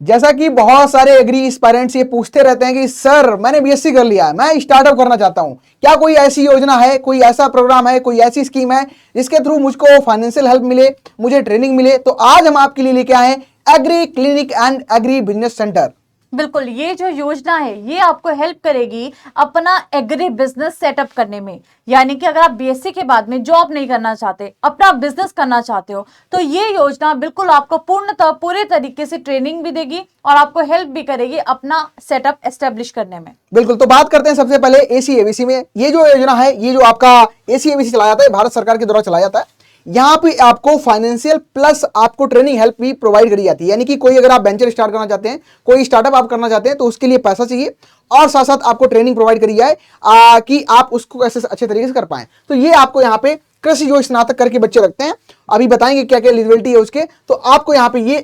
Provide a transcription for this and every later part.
जैसा कि बहुत सारे एग्री एस्पायरेंट्स ये पूछते रहते हैं कि सर मैंने बीएससी कर लिया है, मैं स्टार्टअप करना चाहता हूं, क्या कोई ऐसी योजना है, कोई ऐसा प्रोग्राम है, कोई ऐसी स्कीम है जिसके थ्रू मुझको फाइनेंशियल हेल्प मिले, मुझे ट्रेनिंग मिले। तो आज हम आपके लिए लेके आए हैं agree clinic and agri business centre. बिल्कुल, ये जो योजना है ये आपको हेल्प करेगी अपना एग्री बिजनेस सेटअप करने में। यानी कि अगर आप बीएससी के बाद में जॉब नहीं करना चाहते, अपना बिजनेस करना चाहते हो, तो ये योजना बिल्कुल आपको पूर्णतः पूरे तरीके से ट्रेनिंग भी देगी और आपको हेल्प भी करेगी अपना सेटअप एस्टेब्लिश करने में। बिल्कुल, तो बात करते हैं सबसे पहले एसी एबीसी में। ये जो योजना है, ये जो आपका एसी एबीसी चलाया जाता है, भारत सरकार के द्वारा चलाया जाता है। यहाँ पे आपको फाइनेंशियल प्लस आपको ट्रेनिंग हेल्प भी प्रोवाइड करी जाती है। यानी कि कोई अगर आप वेंचर स्टार्ट करना चाहते हैं, कोई स्टार्टअप आप करना चाहते हैं, तो उसके लिए पैसा चाहिए और साथ साथ आपको ट्रेनिंग प्रोवाइड करी जाए कि आप उसको कैसे अच्छे तरीके से कर पाएं। तो ये आपको यहाँ पे कृषि जो स्नातक करके बच्चे लगते हैं, अभी बताएंगे क्या क्या एलिजिबिलिटी है उसके, तो आपको यहाँ पे ये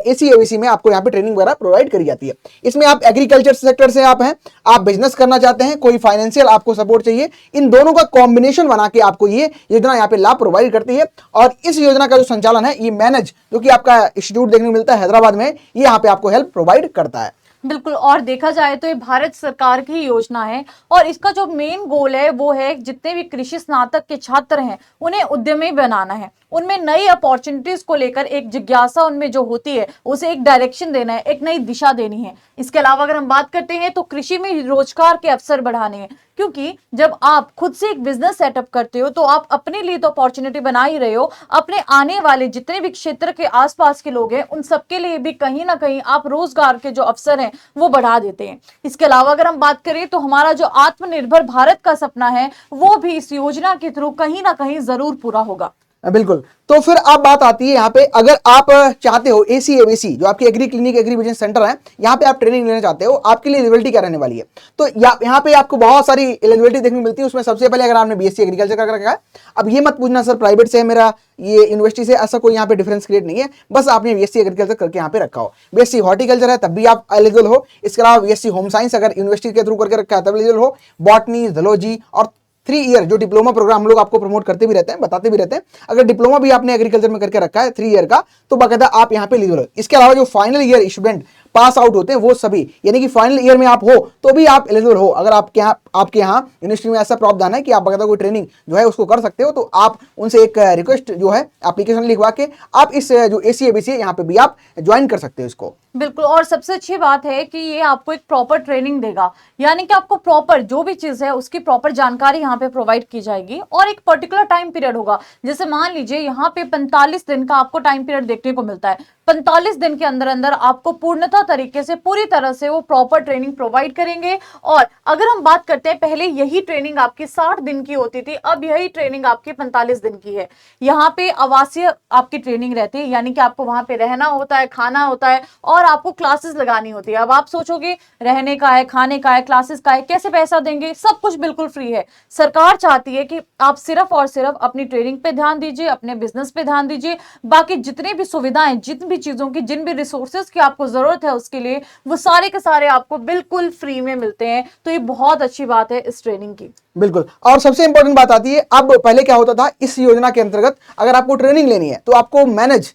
एसी एबीसी में आपको यहाँ पे ट्रेनिंग वगैरह प्रोवाइड करी जाती है। इसमें आप एग्रीकल्चर सेक्टर से आप हैं, आप बिजनेस करना चाहते हैं, कोई फाइनेंशियल आपको सपोर्ट चाहिए, इन दोनों का कॉम्बिनेशन बना के आपको ये योजना यहाँ पे लाभ प्रोवाइड करती है। और इस योजना का जो संचालन है, ये मैनेज जो कि आपका इंस्टीट्यूट देखने को मिलता है हैदराबाद में, ये यहाँ पे आपको हेल्प प्रोवाइड करता है। बिल्कुल, और देखा जाए तो ये भारत सरकार की योजना है और इसका जो मेन गोल है वो है जितने भी कृषि स्नातक के छात्र हैं उन्हें उद्यमी बनाना है, उनमें नई अपॉर्चुनिटीज को लेकर एक जिज्ञासा उनमें जो होती है उसे एक डायरेक्शन देना है, एक नई दिशा देनी है। इसके अलावा अगर हम बात करते हैं तो कृषि में रोजगार के अवसर बढ़ाने हैं, क्योंकि जब आप खुद से एक बिजनेस सेटअप करते हो तो आप अपने लिए तो अपॉर्चुनिटी बना ही रहे हो, अपने आने वाले जितने भी क्षेत्र के आसपास के लोग हैं उन सबके लिए भी कहीं ना कहीं आप रोजगार के जो अवसर हैं वो बढ़ा देते हैं। इसके अलावा अगर हम बात करें तो हमारा जो आत्मनिर्भर भारत का सपना है वो भी इस योजना के थ्रू कहीं ना कहीं जरूर पूरा होगा। बिल्कुल, तो फिर अब बात आती है यहाँ पे, अगर आप चाहते हो एसी एबीसी जो आपकी agree clinic agri business centre है, यहाँ पे आप ट्रेनिंग लेना चाहते हो, आपके लिए एलिजिबिलिटी क्या रहने वाली है। तो यहाँ पे आपको बहुत सारी एलिजिबिलिटी देखने को मिलती है। उसमें सबसे पहले अगर आपने बीएससी एग्रीकल्चर कर रखा है, अब ये मत पूछना सर प्राइवेट से है मेरा, ये यूनिवर्सिटी से, ऐसा कोई यहाँ पे डिफरेंस क्रिएट नहीं है। बस आपने बीएससी एग्रीकल्चर करके यहाँ पे रखा हो, बीएससी हॉर्टिकल्चर है तब भी आप एलिजिबल हो। इसके अलावा बीएससी होम साइंस अगर यूनिवर्सिटी के थ्रू करके रखा है तब एलिजिबल हो। बॉटनी, जूलॉजी और 3 ईयर जो डिप्लोमा प्रोग्राम हम लोग आपको प्रमोट करते भी रहते हैं, बताते भी रहते हैं। अगर डिप्लोमा भी आपने एग्रीकल्चर में करके रखा है 3 ईयर का, तो बाकायदा आप यहाँ पे एलिजिबल हो। इसके अलावा जो final year student pass out होते हैं वो सभी, यानी कि फाइनल ईयर में आप हो तो भी आप एलिजिबल हो। अगर आपके यहाँ यूनिवर्सिटी में ऐसा प्रावधान है कि आप बाकायदा कोई ट्रेनिंग जो है उसको कर सकते हो, तो आप उनसे एक रिक्वेस्ट जो है एप्लीकेशन लिखवा के आप इस जो एसी एबीसी यहाँ पे भी आप ज्वाइन कर सकते हो इसको। बिल्कुल, और सबसे अच्छी बात है कि ये आपको एक प्रॉपर ट्रेनिंग देगा, यानी कि आपको प्रॉपर जो भी चीज है उसकी प्रॉपर जानकारी यहाँ पे प्रोवाइड की जाएगी और एक पर्टिकुलर टाइम पीरियड होगा। जैसे मान लीजिए यहाँ पे 45 दिन का आपको टाइम पीरियड देखने को मिलता है। 45 दिन के अंदर अंदर आपको पूर्णतः तरीके से पूरी तरह से वो प्रॉपर ट्रेनिंग प्रोवाइड करेंगे। और अगर हम बात करते हैं, पहले यही ट्रेनिंग आपकी 60 दिन की होती थी, अब यही ट्रेनिंग आपकी 45 दिन की है। यहाँ पे आवासीय आपकी ट्रेनिंग रहती है, यानी कि आपको वहां पे रहना होता है, खाना होता है और आपको क्लासेस लगानी होती है। अब आप सोचोगे रहने का है, खाने का है, क्लासेस का है, कैसे पैसा देंगे? सब कुछ बिल्कुल फ्री है। सरकार चाहती है कि आप सिर्फ और सिर्फ अपनी ट्रेनिंग पे ध्यान दीजिए, अपने बिजनेस पे ध्यान दीजिए, बाकी जितनी भी सुविधाएं, जितनी भी चीजों की, जिन भी रिसोर्सेज की आपको जरूरत है उसके लिए, वो सारे के सारे आपको बिल्कुल फ्री में मिलते हैं। तो ये बहुत अच्छी बात है इस ट्रेनिंग की। बिल्कुल, और सबसे इंपॉर्टेंट बात आती है, अब पहले क्या होता था, इस योजना के अंतर्गत अगर आपको ट्रेनिंग लेनी है तो आपको मैनेज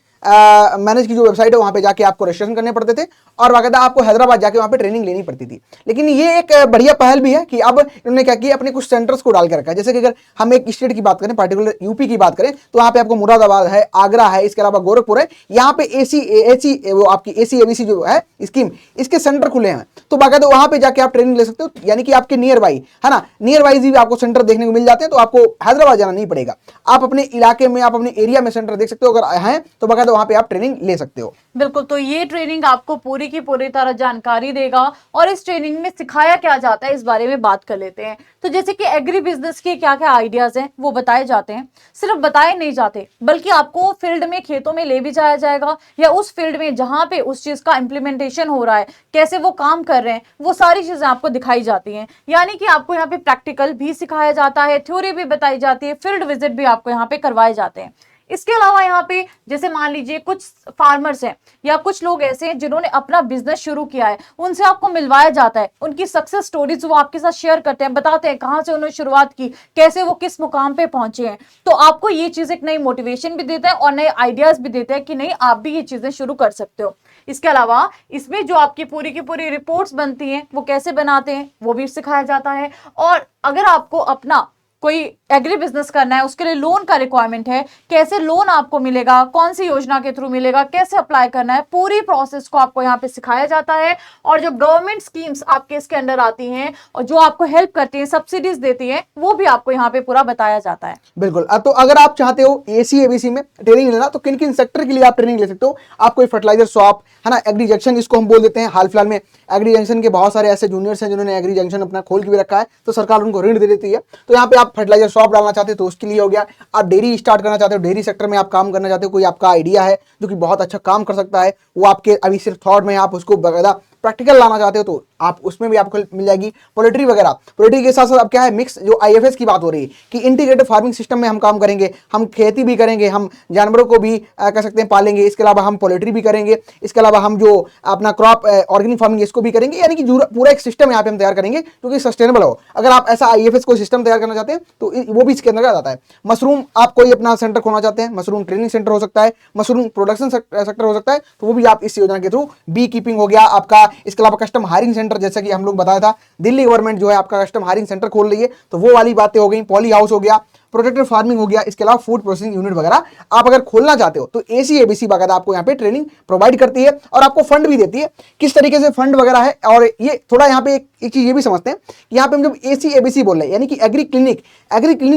की जो वेबसाइट है वहां पे जाके आपको रजिस्ट्रेशन करने पड़ते थे और बाकायदा आपको हैदराबाद जाके वहां पे ट्रेनिंग लेनी पड़ती थी। लेकिन ये एक बढ़िया पहल भी है कि अब इन्होंने क्या किया, अपने कुछ सेंटर्स को डाल के रखा है। जैसे कि अगर हम एक स्टेट की बात करें, पर्टिकुलर यूपी की बात करें, तो वहां पे आपको मुरादाबाद है, आगरा है, इसके अलावा गोरखपुर है। यहाँ पे एसी वो आपकी एसी एबीसी जो है स्कीम, इसके सेंटर खुले हैं, तो बाकायदा वहां पे जाके आप ट्रेनिंग ले सकते हो। यानी कि आपके नियर बाई है ना, नियर बाई भी आपको सेंटर देखने को मिल जाते हैं, तो आपको हैदराबाद जाना नहीं पड़ेगा। आप अपने इलाके में, आप अपने एरिया में सेंटर देख सकते हो, अगर हैं तो बाकायदा वहां पे आप ट्रेनिंग ले सकते हो। बिल्कुल, तो ये ट्रेनिंग आपको पूरी की पूरी तरह जानकारी देगा और इस ट्रेनिंग में सिखाया क्या जाता है इस बारे में बात कर लेते हैं। तो जैसे कि एग्री बिजनेस के क्या क्या आइडियाज हैं वो बताए जाते हैं। सिर्फ बताए नहीं जाते बल्कि आपको फील्ड में, खेतों में ले भी जाया जाएगा, या उस फील्ड में जहां पे उस चीज का इंप्लीमेंटेशन हो रहा है, कैसे वो काम कर रहे हैं, वो सारी चीजें आपको दिखाई जाती हैं। यानी कि आपको यहाँ पे प्रैक्टिकल भी सिखाया जाता है, थ्योरी भी बताई जाती है, फील्ड विजिट भी आपको यहाँ पे करवाए जाते हैं। इसके अलावा यहाँ पे जैसे मान लीजिए कुछ फार्मर्स हैं या कुछ लोग ऐसे हैं जिन्होंने अपना बिजनेस शुरू किया है, उनसे आपको मिलवाया जाता है, उनकी सक्सेस स्टोरीज वो आपके साथ शेयर करते हैं, बताते हैं कहां से उन्होंने शुरुआत की, कैसे वो किस मुकाम पे पहुंचे हैं। तो आपको ये चीज एक नई मोटिवेशन भी देता है और नए आइडियाज भी देता है कि नहीं आप भी ये चीजें शुरू कर सकते हो। इसके अलावा इसमें जो आपकी पूरी की पूरी रिपोर्ट्स बनती हैं वो कैसे बनाते हैं वो भी सिखाया जाता है। और अगर आपको अपना कोई एग्री बिजनेस करना है, उसके लिए लोन का रिक्वायरमेंट है, कैसे लोन आपको मिलेगा, कौन सी योजना के थ्रू मिलेगा, कैसे अप्लाई करना है, पूरी प्रोसेस को आपको यहाँ पे सिखाया जाता है। और जो गवर्नमेंट स्कीम्स आपके इसके अंडर आती हैं और जो आपको हेल्प करती हैं, सब्सिडीज देती हैं, वो भी आपको यहाँ पे पूरा बताया जाता है। बिल्कुल। तो अगर आप चाहते हो एसी एबीसी में ट्रेनिंग लेना तो किन किन सेक्टर के लिए आप ट्रेनिंग ले सकते हो। आप कोई फर्टिलाइजर शॉप है ना, एग्री जंक्शन इसको हम बोल देते हैं। हाल फिलहाल में एग्री जंक्शन के बहुत सारे ऐसे जूनियर्स हैं जिन्होंने एग्री जंक्शन अपना खोल के भी रखा है, तो सरकार उनको ऋण दे देती है। तो यहाँ पे आप फर्टिलाइजर शॉप डालना चाहते हो तो उसके लिए हो गया। आप डेयरी स्टार्ट करना चाहते हो, डेयरी सेक्टर में आप काम करना चाहते हो, कोई आपका आइडिया है जो कि बहुत अच्छा काम कर सकता है, वो आपके अभी सिर्फ थॉट में, आप उसको बकायदा प्रैक्टिकल लाना चाहते हो तो आप उसमें भी आपको मिल जाएगी। पोल्ट्री वगैरह, पोल्ट्री के साथ साथ अब क्या है, मिक्स जो आईएफएस की बात हो रही है कि इंटीग्रेटेड फार्मिंग सिस्टम में हम काम करेंगे, हम खेती भी करेंगे, हम जानवरों को भी कह सकते हैं पालेंगे, इसके अलावा हम पोल्ट्री भी करेंगे, इसके अलावा हम जो अपना क्रॉप ऑर्गेनिक फार्मिंग इसको भी करेंगे। यानी कि पूरा एक सिस्टम यहाँ पे हम तैयार करेंगे जो कि सस्टेनेबल हो। अगर आप ऐसा आईएफएस को सिस्टम तैयार करना चाहते हैं तो वो भी इसके अंदर आ जाता है। मशरूम, आप कोई अपना सेंटर खोलना चाहते हैं, मशरूम ट्रेनिंग सेंटर हो सकता है, मशरूम प्रोडक्शन सेक्टर हो सकता है, तो वो भी आप इस योजना के थ्रू, बी कीपिंग हो गया आपका, इसके अलावा कस्टम हायरिंग सेंटर, जैसा कि हम लोग बताया था दिल्ली गवर्नमेंट जो है आपका कस्टम हायरिंग सेंटर खोल रही है, तो वो वाली बातें हो गई। पॉली हाउस हो गया, प्रोटेक्टेड फार्मिंग हो गया, इसके अलावा फूड प्रोसेसिंग यूनिट वगैरह आप अगर खोलना चाहते हो तो एसी एबीसी बाकायदा आपको यहाँ पे ट्रेनिंग प्रोवाइड करती है और आपको फंड भी देती है। किस तरीके से फंड वगैरह है, और ये थोड़ा यहाँ पे एक चीज ये भी समझते हैं कि यहाँ पे हम जब एसी एबीसी बोल रहे हैं यानी कि एग्री क्लिनिक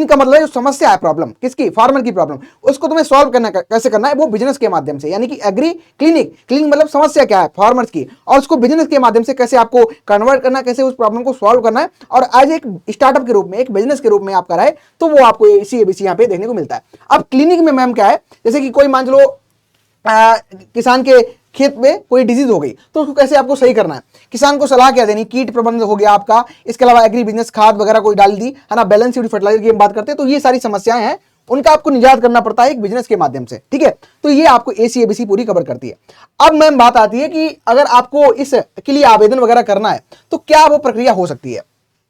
का मतलब जो समस्या है, प्रॉब्लम किसकी, फार्मर की प्रॉब्लम, उसको तुम्हें सॉल्व करना कैसे करना है, वो बिजनेस के माध्यम से। यानी कि एग्री क्लिनिक मतलब समस्या क्या है फार्मर्स की, और उसको बिजनेस के माध्यम से कैसे आपको कन्वर्ट करना है, कैसे उस प्रॉब्लम को सॉल्व करना है, और एज एक स्टार्टअप के रूप में, एक बिजनेस के रूप में आप कराए तो वो आपको एसी एबीसी यहाँ पे देखने को मिलता है। अब क्लिनिक में मैम क्या है, जैसे कि कोई मान लो किसान के खेत में कोई डिजीज हो गई तो उसको कैसे आपको सही करना है, किसान को सलाह क्या देनी, कीट प्रबंधन हो गया आपका, इसके अलावा एग्री बिजनेस खाद वगैरह कोई डाल दी है ना, बैलेंस शीट फर्टिलाइजर की हम बात करते हैं, तो ये सारी समस्याएं हैं, उनका आपको निजात करना पड़ता है एक बिजनेस के माध्यम से। ठीक है, तो ये आपको एसी एबीसी पूरी कवर करती है। अब मैम बात आती है कि अगर आपको इसके लिए आवेदन वगैरह करना है तो क्या वो प्रक्रिया हो सकती है।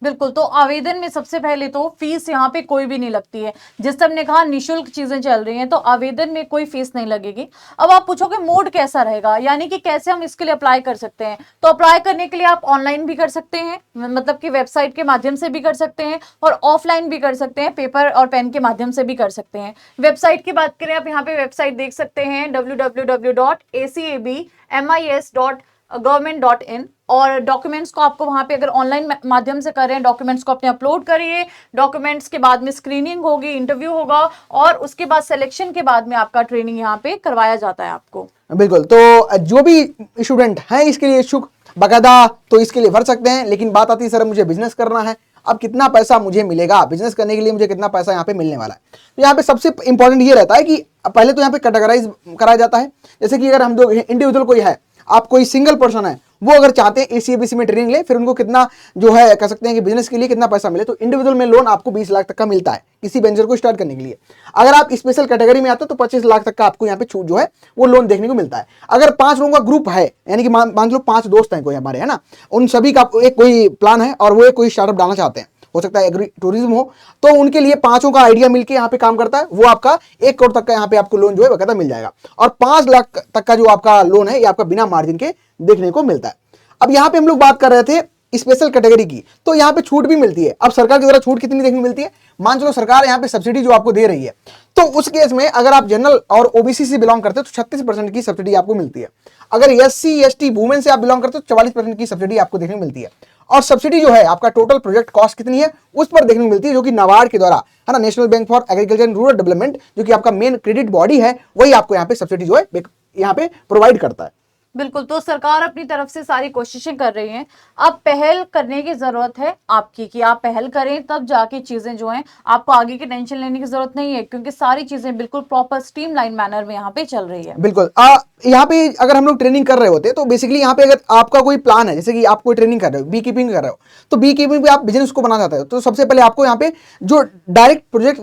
बिल्कुल, तो आवेदन में सबसे पहले तो फीस यहाँ पे कोई भी नहीं लगती है। जिस तरह हमने कहा निशुल्क चीजें चल रही हैं, तो आवेदन में कोई फीस नहीं लगेगी। अब आप पूछोगे मोड कैसा रहेगा, यानी कि कैसे हम इसके लिए अप्लाई कर सकते हैं। तो अप्लाई करने के लिए आप ऑनलाइन भी कर सकते हैं, मतलब कि वेबसाइट के माध्यम से भी कर सकते हैं, और ऑफलाइन भी कर सकते हैं, पेपर और पेन के माध्यम से भी कर सकते हैं। वेबसाइट की बात करें, आप यहाँ पे वेबसाइट देख सकते हैं www.acab.mis.government.in, और डॉक्यूमेंट्स को आपको वहां पे अगर ऑनलाइन माध्यम से कर रहे हैं, डॉक्यूमेंट्स को अपने अपलोड करिए। डॉक्यूमेंट्स के बाद में स्क्रीनिंग होगी, इंटरव्यू होगा, और उसके बाद सिलेक्शन के बाद में आपका ट्रेनिंग यहाँ पे करवाया जाता है आपको। बिल्कुल, तो जो भी स्टूडेंट हैं इसके लिए इच्छुक बाकायदा तो इसके लिए भर सकते हैं। लेकिन बात आती है सर मुझे बिजनेस करना है, अब कितना पैसा मुझे मिलेगा, बिजनेस करने के लिए मुझे कितना पैसा यहाँ पे मिलने वाला है। तो यहाँ पे सबसे इंपॉर्टेंट ये रहता है कि पहले तो यहाँ पे कैटेगराइज कराया जाता है। जैसे कि अगर हम जो इंडिविजुअल कोई है, आप कोई सिंगल पर्सन है, वो अगर चाहते हैं एसी एबीसी में ट्रेनिंग ले, फिर उनको कितना जो है कह सकते हैं कि बिजनेस के लिए कितना पैसा मिले, तो इंडिविजुअल में लोन आपको 20 लाख तक का मिलता है किसी वेंचर को स्टार्ट करने के लिए। अगर आप स्पेशल कैटेगरी में आते हो तो 25 लाख तक का आपको यहाँ पे छूट जो है वो लोन देखने को मिलता है। अगर 5 लोगों का ग्रुप है, यानी कि मान लो 5 दोस्त हैं कोई हमारे, है ना, उन सभी का एक कोई प्लान है और वो एक कोई स्टार्टअप डालना चाहते हैं, हो सकता है एग्री टूरिज्म हो, तो उनके लिए 5 का आइडिया मिलके यहाँ पे काम करता है, वो आपका 1 करोड़ तक का यहाँ पे आपको लोन जो है बकायदा मिल जाएगा। और 5 लाख तक का जो आपका लोन है ये आपका बिना मार्जिन के देखने को मिलता है। अब यहाँ पे हम लोग बात कर रहे थे स्पेशल कैटेगरी की, तो यहाँ पे छूट भी मिलती है। अब सरकार की तरह छूट कितनी देखने को मिलती है, मान चलो सरकार यहाँ पे सब्सिडी जो आपको दे रही है, तो उस केस में अगर आप जनरल और ओबीसी से बिलोंग करते हो तो 36% की सब्सिडी आपको मिलती है। अगर एससी एसटी वुमेन से आप बिलोंग करते हो तो 44% की सब्सिडी आपको देखने को मिलती है। और सब्सिडी जो है आपका टोटल प्रोजेक्ट कॉस्ट कितनी है उस पर देखने को मिलती है, जो कि नाबार्ड के द्वारा, है ना, national bank for agriculture and rural development, जो कि आपका मेन क्रेडिट बॉडी है, वही आपको यहाँ पे सब्सिडी जो है यहाँ पे प्रोवाइड करता है। बिल्कुल, तो सरकार अपनी तरफ से सारी कोशिशें कर रही हैं। अब पहल करने की ज़रूरत है आपकी कि आप पहल करें, तब जाके चीज़ें जो हैं, आपको आगे की टेंशन लेने की ज़रूरत नहीं है, क्योंकि सारी चीज़ें बिल्कुल प्रॉपर स्ट्रीमलाइन मैनर में यहाँ पे चल रही है। बिल्कुल। यहाँ पे अगर हम लोग ट्रेनिंग कर रहे होते तो बेसिकली यहाँ पे अगर आपका कोई प्लान है, जैसे कि आप कोई ट्रेनिंग कर रहे हो, बी कीपिंग कर रहे हो, तो बी कीपिंग पे आप बिजनेस को बनाना चाहते हो, तो सबसे पहले आपको यहाँ पे जो डायरेक्ट प्रोजेक्ट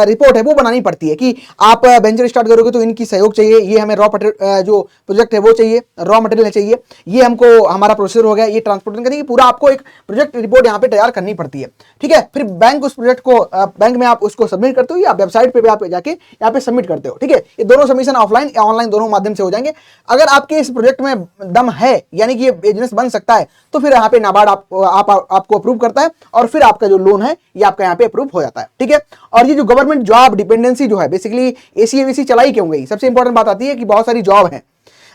रिपोर्ट है वो बनानी पड़ती है कि आप वेंचर स्टार्ट करोगे तो इनकी सहयोग चाहिए, ये हमें जो प्रोजेक्ट है वो चाहिए, रॉ मटेरियल चाहिए, ये हमको हमारा प्रोसेसर हो गया, ये ट्रांसपोर्टेशन करने की पूरा आपको एक प्रोजेक्ट रिपोर्ट यहाँ पे तैयार करनी पड़ती है। ठीक है, फिर बैंक उस प्रोजेक्ट को बैंक में आप उसको सबमिट करते हो या वेबसाइट पे आप जाके यहाँ पे सबमिट करते हो। ठीक है, ये दोनों सबमिशन ऑफलाइन या ऑनलाइन दोनों माध्यम से हो जाएंगे। अगर आपके इस प्रोजेक्ट में दम है, यानी कि ये बिजनेस बन सकता है, तो फिर यहाँ पे नाबार्ड आपको अप्रूव करता है और फिर आपका जो लोन है ये आपका यहाँ पे अप्रूव हो जाता है। ठीक है, और ये जो गवर्नमेंट जॉब डिपेंडेंसी जो है, बेसिकली एसीएबीसी चलाई क्यों गई, सबसे इंपॉर्टेंट बात आती है कि बहुत सारी जॉब है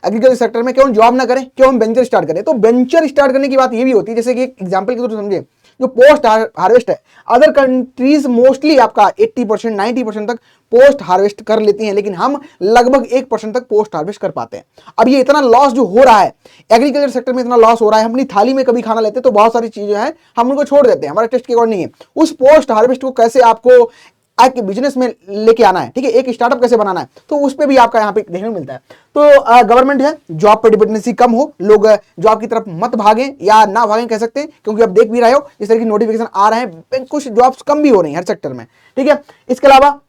एग्रीकल्चर सेक्टर में, क्यों हम जॉब ना करें, क्यों हम वेंचर स्टार्ट करें। तो वेंचर स्टार्ट करने की बात ये भी होती है, जैसे कि एक एग्जांपल के तौर पर समझे, जो पोस्ट हार्वेस्ट है, अदर कंट्रीज मोस्टली आपका 80% 90% तक पोस्ट हार्वेस्ट कर लेती हैं, लेकिन हम लगभग 1% तक पोस्ट हार्वेस्ट कर पाते हैं। अब ये इतना लॉस जो हो रहा है एग्रीकल्चर सेक्टर में, इतना लॉस हो रहा है, हम अपनी थाली में कभी खाना लेते तो बहुत सारी चीजें हैं हम उनको छोड़ देते हैं, हमारे टेस्ट के अकॉर्डिंग नहीं है। उस पोस्ट हार्वेस्ट को कैसे आपको एक बिजनेस में लेके आना है, ठीक है, एक स्टार्टअप कैसे बनाना है, तो उस पे भी आपका यहाँ पे देखने को मिलता है। तो गवर्नमेंट है, जॉब पे डिपेंडेंसी कम हो, लोग जॉब की तरफ मत भागें या ना भागें कह सकते हैं, क्योंकि अब देख भी रहे हो जिस तरह की नोटिफिकेशन आ रहे हैं, कुछ जॉब्स कम भी हो रही हैं हर सेक्टर में। ठीक है, इसके अलावा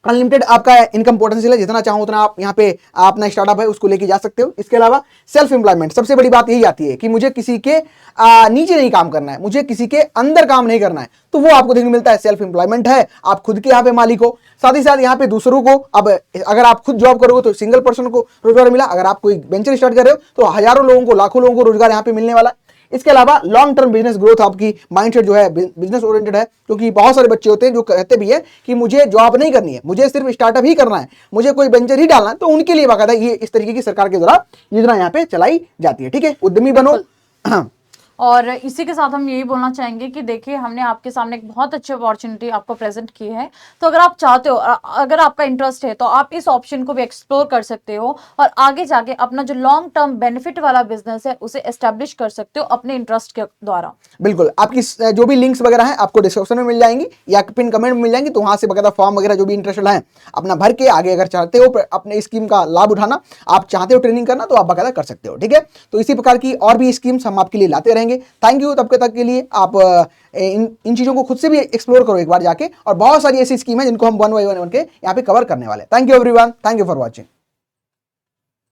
अनलिमिटेड आपका इनकम पोटेंशियल है, जितना चाहो उतना आप यहाँ पे अपना स्टार्टअप है उसको लेके जा सकते हो। इसके अलावा सेल्फ एम्प्लॉयमेंट, सबसे बड़ी बात यही आती है कि मुझे किसी के नीचे नहीं काम करना है, मुझे किसी के अंदर काम नहीं करना है, तो वो आपको देखने को मिलता है। सेल्फ एम्प्लॉयमेंट है, आप खुद के यहाँ पे मालिक हो, साथ ही साथ यहाँ पे दूसरों को, अब अगर आप खुद जॉब करोगे तो सिंगल पर्सन को रोजगार मिला, अगर आप कोई वेंचर स्टार्ट कर रहे हो तो हजारों लोगों को, लाखों लोगों को रोजगार यहाँ पे मिलने वाला है। इसके अलावा लॉन्ग टर्म बिजनेस ग्रोथ, आपकी माइंडसेट जो है बिजनेस ओरिएंटेड है, क्योंकि बहुत सारे बच्चे होते हैं जो कहते भी है कि मुझे जॉब नहीं करनी है, मुझे सिर्फ स्टार्टअप ही करना है, मुझे कोई वेंचर ही डालना है, तो उनके लिए बाकायदा ये इस तरीके की सरकार के द्वारा योजना यहाँ पे चलाई जाती है। ठीक है, उद्यमी बनो। और इसी के साथ हम यही बोलना चाहेंगे कि देखिए, हमने आपके सामने एक बहुत अच्छी अपॉर्चुनिटी आपको प्रेजेंट की है, तो अगर आप चाहते हो, अगर आपका इंटरेस्ट है, तो आप इस ऑप्शन को भी एक्सप्लोर कर सकते हो और आगे जाके अपना जो लॉन्ग टर्म बेनिफिट वाला बिजनेस है उसे एस्टेब्लिश कर सकते हो अपने इंटरेस्ट के द्वारा। बिल्कुल, आपकी जो भी लिंक्स वगैरह हैं आपको डिस्क्रिप्शन में मिल जाएंगी या पिन कमेंट में मिल जाएंगी, तो वहां से बकायदा फॉर्म वगैरह जो भी इंटरेस्टेड है अपना भर के आगे अगर चाहते हो अपने स्कीम का लाभ उठाना, आप चाहते हो ट्रेनिंग करना, तो आप बकायदा कर सकते हो। ठीक है, तो इसी प्रकार की और भी स्कीम्स हम आपके लिए लाते रहेंगे। थैंक यू तब तक के लिए। आप इन चीजों को खुद से भी एक्सप्लोर करो एक बार जाके, और बहुत सारी ऐसी स्कीम है जिनको हम वन बाय वन के यहाँ पे कवर करने वाले हैं। Thank you everyone, thank you for watching.